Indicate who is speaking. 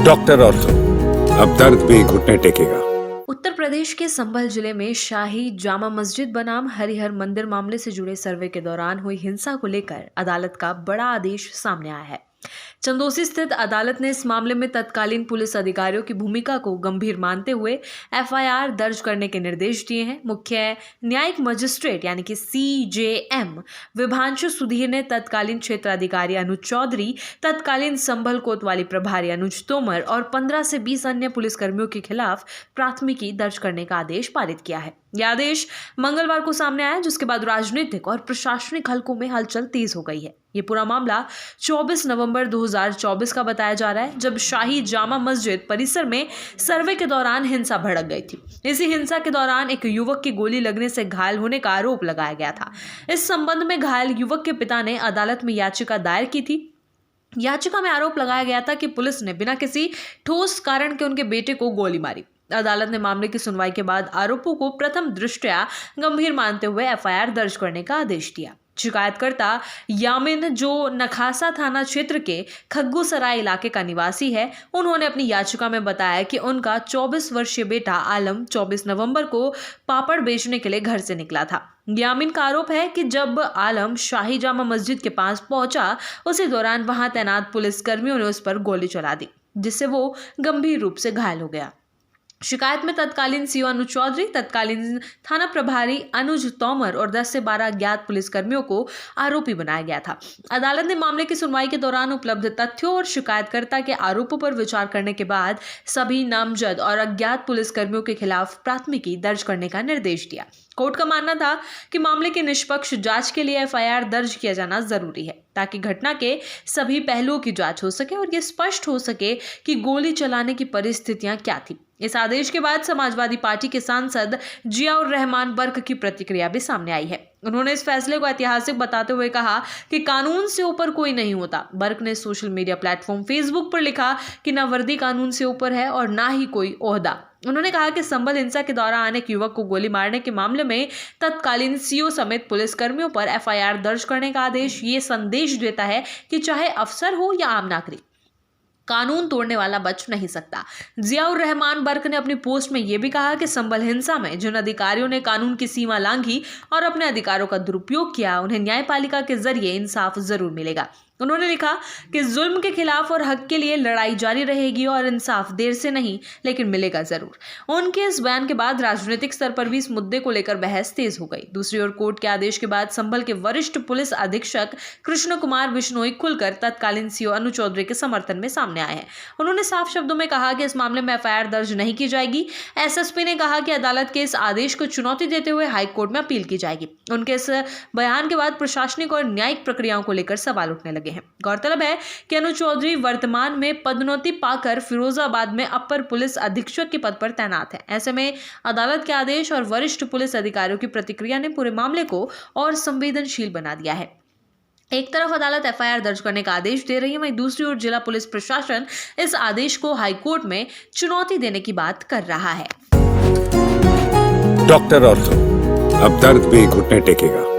Speaker 1: Doctor ortho, अब दर्द भी घुटने टेकेगा।
Speaker 2: उत्तर प्रदेश के संभल जिले में शाही जामा मस्जिद बनाम हरिहर मंदिर मामले से जुड़े सर्वे के दौरान हुई हिंसा को लेकर अदालत का बड़ा आदेश सामने आया है। चंदोसी स्थित अदालत ने इस मामले में तत्कालीन पुलिस अधिकारियों की भूमिका को गंभीर मानते हुए एफआईआर दर्ज करने के निर्देश दिए हैं। मुख्य न्यायिक मजिस्ट्रेट यानी कि सीजेएम विभांशु सुधीर ने तत्कालीन क्षेत्राधिकारी अनुज चौधरी, तत्कालीन संभल कोतवाली प्रभारी अनुज तोमर और 15 से 20 अन्य पुलिसकर्मियों के खिलाफ प्राथमिकी दर्ज करने का आदेश पारित किया है। यह आदेश मंगलवार को सामने आया, जिसके बाद राजनीतिक और प्रशासनिक हलकों में हलचल तेज हो गई है। ये पूरा मामला 24 नवंबर 2024 का बताया जा रहा है, जब शाही जामा मस्जिद परिसर में सर्वे के दौरान हिंसा भड़क गई थी। इसी हिंसा के दौरान एक युवक की गोली लगने से घायल होने का आरोप लगाया गया था। इस संबंध में घायल युवक के पिता ने अदालत में याचिका दायर की थी। याचिका में आरोप लगाया गया था कि पुलिस ने बिना किसी ठोस कारण के उनके बेटे को गोली मारी। अदालत ने मामले की सुनवाई के बाद आरोपों को प्रथम दृष्टया गंभीर मानते हुए एफआईआर दर्ज करने का आदेश दिया। शिकायतकर्ता यामिन, जो नखासा थाना क्षेत्र के खग्गूसराय इलाके का निवासी है, उन्होंने अपनी याचिका में बताया कि उनका 24 वर्षीय बेटा आलम 24 नवंबर को पापड़ बेचने के लिए घर से निकला था। यामिन का आरोप है कि जब आलम शाही जामा मस्जिद के पास पहुंचा, उसी दौरान वहां तैनात पुलिसकर्मियों ने उस पर गोली चला दी, जिससे वो गंभीर रूप से घायल हो गया। शिकायत में तत्कालीन सीओ अनुज चौधरी, तत्कालीन थाना प्रभारी अनुज तोमर और 10 से 12 अज्ञात पुलिसकर्मियों को आरोपी बनाया गया था। अदालत ने मामले की सुनवाई के दौरान उपलब्ध तथ्यों और शिकायतकर्ता के आरोपों पर विचार करने के बाद सभी नामजद और अज्ञात पुलिसकर्मियों के खिलाफ प्राथमिकी दर्ज करने का निर्देश दिया। कोर्ट का मानना था कि मामले की निष्पक्ष जांच के लिए एफआईआर दर्ज किया जाना जरूरी है, ताकि घटना के सभी पहलुओं की जांच हो सके और यह स्पष्ट हो सके कि गोली चलाने की परिस्थितियां क्या थी। इस आदेश के बाद समाजवादी पार्टी के सांसद जियाउर रहमान बर्क की प्रतिक्रिया भी सामने आई है। उन्होंने इस फैसले को ऐतिहासिक बताते हुए कहा कि कानून से ऊपर कोई नहीं होता। बर्क ने सोशल मीडिया प्लेटफॉर्म फेसबुक पर लिखा कि न वर्दी कानून से ऊपर है और ना ही कोई ओहदा। उन्होंने कहा कि संभल हिंसा के दौरान एक युवक को गोली मारने के मामले में तत्कालीन सीओ समेत पुलिसकर्मियों पर एफआईआर दर्ज करने का आदेश ये संदेश देता है कि चाहे अफसर हो या आम नागरिक, कानून तोड़ने वाला बच नहीं सकता। जियाउर रहमान बर्क ने अपनी पोस्ट में यह भी कहा कि संभल हिंसा में जिन अधिकारियों ने कानून की सीमा लांघी और अपने अधिकारों का दुरुपयोग किया, उन्हें न्यायपालिका के जरिए इंसाफ जरूर मिलेगा। उन्होंने लिखा कि जुल्म के खिलाफ और हक के लिए लड़ाई जारी रहेगी और इंसाफ देर से नहीं लेकिन मिलेगा जरूर। उनके इस बयान के बाद राजनीतिक स्तर पर भी इस मुद्दे को लेकर बहस तेज हो गई। दूसरी ओर कोर्ट के आदेश के बाद संभल के वरिष्ठ पुलिस अधीक्षक कृष्ण कुमार बिश्नोई खुलकर तत्कालीन सीओ अनुज चौधरी के समर्थन में सामने आए हैं। उन्होंने साफ शब्दों में कहा कि इस मामले में एफआईआर दर्ज नहीं की जाएगी। एसएसपी ने कहा कि अदालत के इस आदेश को चुनौती देते हुए हाईकोर्ट में अपील की जाएगी। उनके इस बयान के बाद प्रशासनिक और न्यायिक प्रक्रियाओं को लेकर सवाल उठने लगे हैं। गौरतलब है कि अनुज चौधरी वर्तमान में पदोन्नति पाकर फिरोजाबाद में अपर पुलिस अधीक्षक के पद पर तैनात है। ऐसे में अदालत के आदेश और वरिष्ठ पुलिस अधिकारियों की प्रतिक्रिया ने पूरे मामले को और संवेदनशील बना दिया है। एक तरफ अदालत एफआईआर दर्ज करने का आदेश दे रही है, वहीं दूसरी ओर जिला पुलिस प्रशासन इस आदेश को हाईकोर्ट में चुनौती देने की बात कर रहा है।
Speaker 1: डॉक्टर ऑर्थो, अब दर्द भी घुटने टेकेगा।